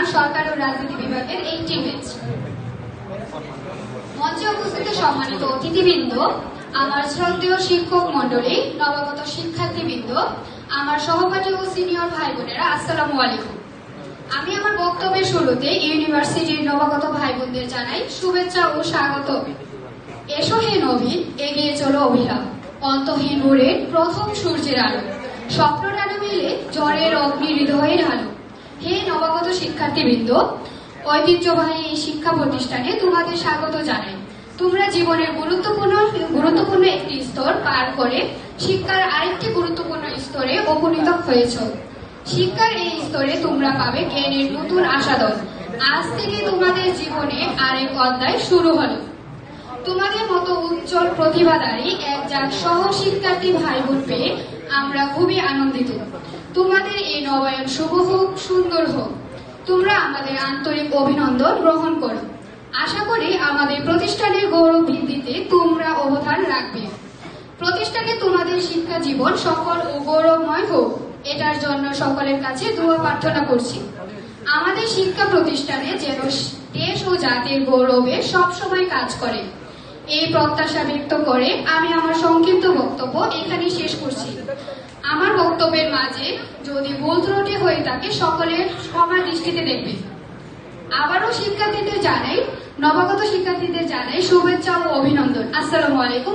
বর্তমান সরকার ও রাজনীতি বিভাগের 8টি ব্যাচ। মঞ্চে উপস্থিত সম্মানিত অতিথিবৃন্দ, আমার শ্রদ্ধেয় শিক্ষক মন্ডলী, নবাগত শিক্ষার্থীবৃন্দ, আমার সহপাঠী ও সিনিয়র ভাই বোনেরা, আসসালামু আলাইকুম। আমি আমার বক্তব্যের শুরুতে ইউনিভার্সিটির নবাগত ভাই বোনদের জানাই শুভেচ্ছা ও স্বাগত। এসো হে নবী, এগিয়ে চলো অভিলাপ, অন্তহীন ভোরের প্রথম সূর্যের আলো, স্বপ্ন আলো মেলে জ্বরের অগ্নি হৃদয়ে ঢালো। হে নবাগত শিক্ষার্থীবৃন্দ, ঐতিহ্যবাহী এই শিক্ষা প্রতিষ্ঠানে তোমাদের স্বাগত জানাই। তোমরা জীবনের গুরুত্বপূর্ণ একটি স্তর পার করে শিক্ষার আরেকটি গুরুত্বপূর্ণ স্তরে উপনীত হয়েছ। শিক্ষার এই স্তরে তোমরা পাবে জ্ঞানের নতুন আশাদল। আজ থেকে তোমাদের জীবনে আরেক অধ্যায় শুরু হলো। তোমাদের মতো উজ্জ্বল প্রতিভাধারী একজন সহ শিক্ষার্থী ভাই বোন পেয়ে আমরা খুবই আনন্দিত। তোমাদের এই নবায়ন শুভ হোক, সুন্দর হোক। তোমরা আমাদের আন্তরিক অভিনন্দন গ্রহণ করো। আশা করি আমাদের প্রতিষ্ঠানের গৌরব বৃদ্ধিতে তোমরা অবদান রাখবে। প্রতিষ্ঠানে তোমাদের শিক্ষা জীবন সফল ও গৌরবময় হোক, এটার জন্য সকলের কাছে দোয়া প্রার্থনা করছি। আমাদের শিক্ষা প্রতিষ্ঠানে যেন দেশ ও জাতির গৌরবে সবসময় কাজ করে, এই প্রত্যাশা ব্যক্ত করে আমি আমার সংক্ষিপ্ত বক্তব্য এখানে শেষ করছি। আমার বক্তব্যের মাঝে যদি ভুল ত্রুটি হয়ে থাকে সকলের সবার দৃষ্টিতে দেখবে। আবারও নবাগত শিক্ষার্থীদের জানাই শুভেচ্ছা ও অভিনন্দন। আসসালামু আলাইকুম।